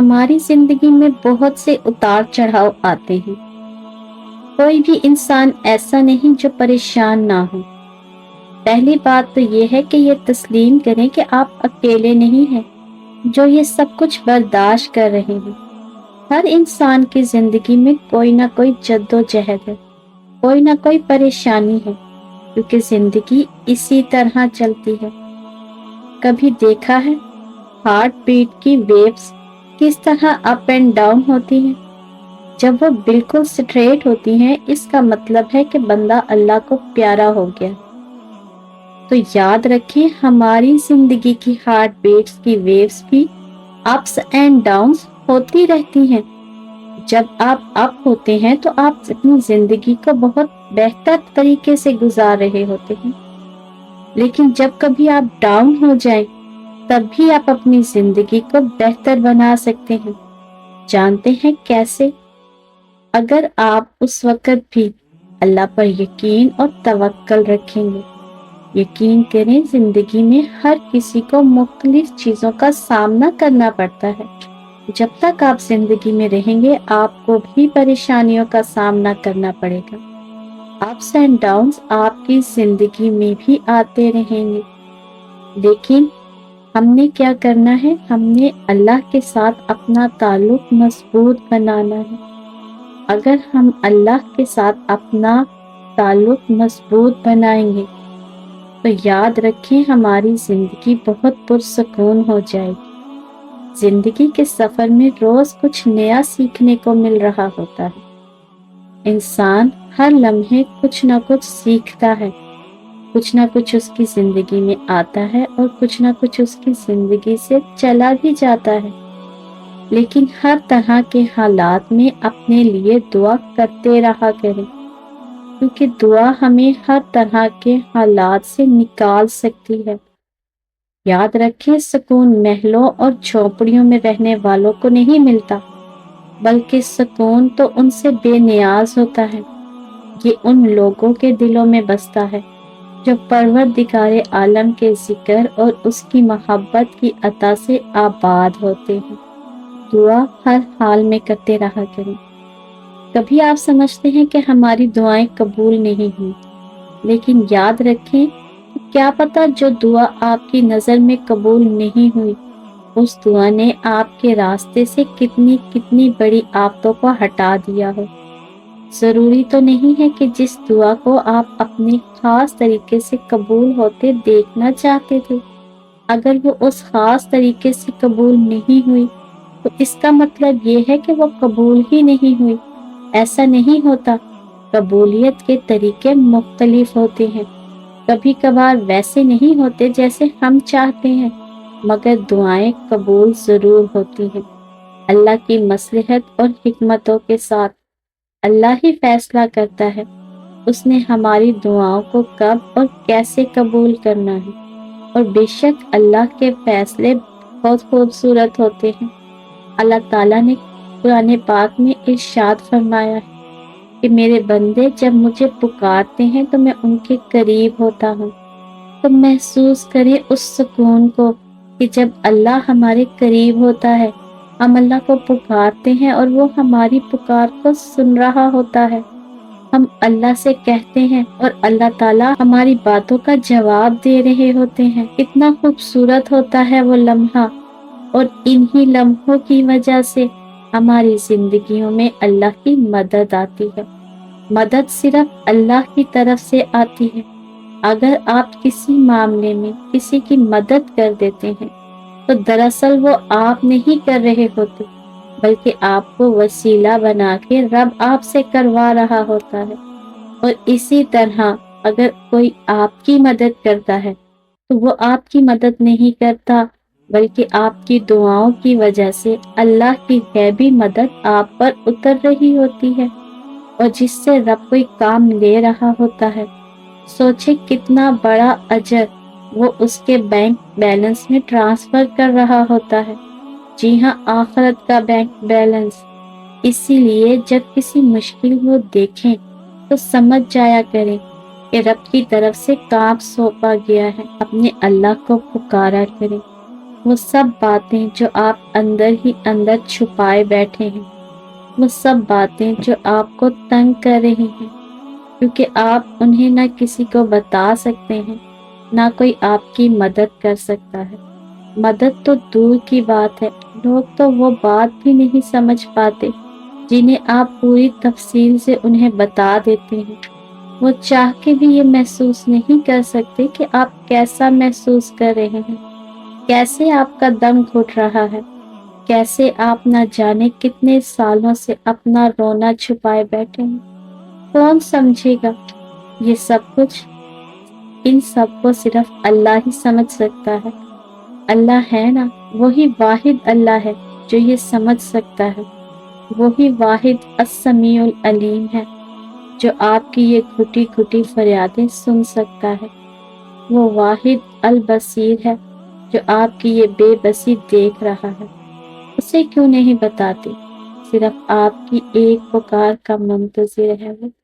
ہماری زندگی میں بہت سے اتار چڑھاؤ آتے ہیں۔ کوئی بھی انسان ایسا نہیں جو پریشان نہ ہو۔ پہلی بات تو یہ ہے کہ یہ تسلیم کریں کہ آپ اکیلے نہیں ہیں جو یہ سب کچھ برداشت کر رہے ہیں۔ ہر انسان کی زندگی میں کوئی نہ کوئی جد و جہد ہے، کوئی نہ کوئی پریشانی ہے، کیونکہ زندگی اسی طرح چلتی ہے۔ کبھی دیکھا ہے ہارٹ بیٹ کی ویوز کس طرح اپ اینڈ ڈاؤن ہوتی ہیں؟ جب وہ بالکل سٹریٹ ہوتی ہیں، اس کا مطلب ہے کہ بندہ اللہ کو پیارا ہو گیا۔ تو یاد رکھیں، ہماری زندگی کی ہارٹ بیٹس کی ویوز بھی اپس اینڈ ڈاؤنز ہوتی رہتی ہیں۔ جب آپ اپ ہوتے ہیں تو آپ اپنی زندگی کو بہت بہتر طریقے سے گزار رہے ہوتے ہیں، لیکن جب کبھی آپ ڈاؤن ہو جائیں تب بھی آپ اپنی زندگی کو بہتر بنا سکتے ہیں۔ جانتے ہیں کیسے؟ اگر آپ اس وقت بھی اللہ پر یقین اور توکل رکھیں گے۔ یقین کریں، زندگی میں ہر کسی کو مختلف چیزوں کا سامنا کرنا پڑتا ہے۔ جب تک آپ زندگی میں رہیں گے، آپ کو بھی پریشانیوں کا سامنا کرنا پڑے گا۔ اپس اینڈ ڈاؤنز آپ کی زندگی میں بھی آتے رہیں گے، لیکن ہم نے کیا کرنا ہے؟ ہم نے اللہ کے ساتھ اپنا تعلق مضبوط بنانا ہے۔ اگر ہم اللہ کے ساتھ اپنا تعلق مضبوط بنائیں گے تو یاد رکھیں، ہماری زندگی بہت پرسکون ہو جائے گی۔ زندگی کے سفر میں روز کچھ نیا سیکھنے کو مل رہا ہوتا ہے۔ انسان ہر لمحے کچھ نہ کچھ سیکھتا ہے، کچھ نہ کچھ اس کی زندگی میں آتا ہے اور کچھ نہ کچھ اس کی زندگی سے چلا بھی جاتا ہے۔ لیکن ہر طرح کے حالات میں اپنے لیے دعا کرتے رہا کریں، کیونکہ دعا ہمیں ہر طرح کے حالات سے نکال سکتی ہے۔ یاد رکھیں، سکون محلوں اور جھونپڑیوں میں رہنے والوں کو نہیں ملتا، بلکہ سکون تو ان سے بے نیاز ہوتا ہے۔ یہ ان لوگوں کے دلوں میں بستا ہے جو پروردگار عالم کے ذکر اور اس کی محبت کی عطا سے آباد ہوتے ہیں۔ دعا ہر حال میں کرتے رہا کریں۔ کبھی آپ سمجھتے ہیں کہ ہماری دعائیں قبول نہیں ہوئی، لیکن یاد رکھیں کہ کیا پتہ جو دعا آپ کی نظر میں قبول نہیں ہوئی، اس دعا نے آپ کے راستے سے کتنی بڑی آفتوں کو ہٹا دیا ہو۔ ضروری تو نہیں ہے کہ جس دعا کو آپ اپنے خاص طریقے سے قبول ہوتے دیکھنا چاہتے تھے، اگر وہ اس خاص طریقے سے قبول نہیں ہوئی تو اس کا مطلب یہ ہے کہ وہ قبول ہی نہیں ہوئی۔ ایسا نہیں ہوتا۔ قبولیت کے طریقے مختلف ہوتے ہیں، کبھی کبھار ویسے نہیں ہوتے جیسے ہم چاہتے ہیں، مگر دعائیں قبول ضرور ہوتی ہیں، اللہ کی مصلحت اور حکمتوں کے ساتھ۔ اللہ ہی فیصلہ کرتا ہے اس نے ہماری دعاؤں کو کب اور کیسے قبول کرنا ہے، اور بے شک اللہ کے فیصلے بہت خوبصورت ہوتے ہیں۔ اللہ تعالیٰ نے قرآن پاک میں ارشاد فرمایا ہے کہ میرے بندے جب مجھے پکارتے ہیں تو میں ان کے قریب ہوتا ہوں۔ تو محسوس کریں اس سکون کو کہ جب اللہ ہمارے قریب ہوتا ہے، ہم اللہ کو پکارتے ہیں اور وہ ہماری پکار کو سن رہا ہوتا ہے۔ ہم اللہ سے کہتے ہیں اور اللہ تعالیٰ ہماری باتوں کا جواب دے رہے ہوتے ہیں۔ کتنا خوبصورت ہوتا ہے وہ لمحہ، اور انہی لمحوں کی وجہ سے ہماری زندگیوں میں اللہ کی مدد آتی ہے۔ مدد صرف اللہ کی طرف سے آتی ہے۔ اگر آپ کسی معاملے میں کسی کی مدد کر دیتے ہیں تو دراصل وہ آپ نہیں کر رہے ہوتے، بلکہ آپ کو وسیلہ بنا کے رب آپ سے کروا رہا ہوتا ہے۔ اور اسی طرح اگر کوئی آپ کی مدد کرتا ہے تو وہ آپ کی مدد نہیں کرتا، بلکہ آپ کی دعاؤں کی وجہ سے اللہ کی غیبی مدد آپ پر اتر رہی ہوتی ہے، اور جس سے رب کوئی کام لے رہا ہوتا ہے۔ سوچے کتنا بڑا اجر وہ اس کے بینک بیلنس میں ٹرانسفر کر رہا ہوتا ہے۔ جی ہاں، آخرت کا بینک بیلنس۔ اسی لیے جب کسی مشکل کو دیکھیں تو سمجھ جایا کریں کہ رب کی طرف سے کام سونپا گیا ہے، اپنے اللہ کو پکارا کریں۔ وہ سب باتیں جو آپ اندر ہی اندر چھپائے بیٹھے ہیں، وہ سب باتیں جو آپ کو تنگ کر رہی ہیں، کیونکہ آپ انہیں نہ کسی کو بتا سکتے ہیں، نہ کوئی آپ کی مدد کر سکتا ہے۔ مدد تو دور کی بات ہے، لوگ تو وہ بات بھی نہیں سمجھ پاتے جنہیں آپ پوری تفصیل سے انہیں بتا دیتے ہیں۔ وہ چاہ کے بھی یہ محسوس نہیں کر سکتے کہ آپ کیسا محسوس کر رہے ہیں، کیسے آپ کا دم گھٹ رہا ہے، کیسے آپ نہ جانے کتنے سالوں سے اپنا رونا چھپائے بیٹھے ہیں۔ کون سمجھے گا یہ سب کچھ؟ ان سب کو صرف اللہ ہی سمجھ سکتا ہے۔ اللہ ہے نا، وہی واحد اللہ ہے جو یہ سمجھ سکتا ہے، وہی واحد السمیع العلیم ہے جو آپ کی یہ گھٹی گھٹی فریادیں سن سکتا ہے، وہ واحد البصیر ہے جو آپ کی یہ بے بسی دیکھ رہا ہے۔ اسے کیوں نہیں بتاتے؟ صرف آپ کی ایک پکار کا منتظر ہے وہ۔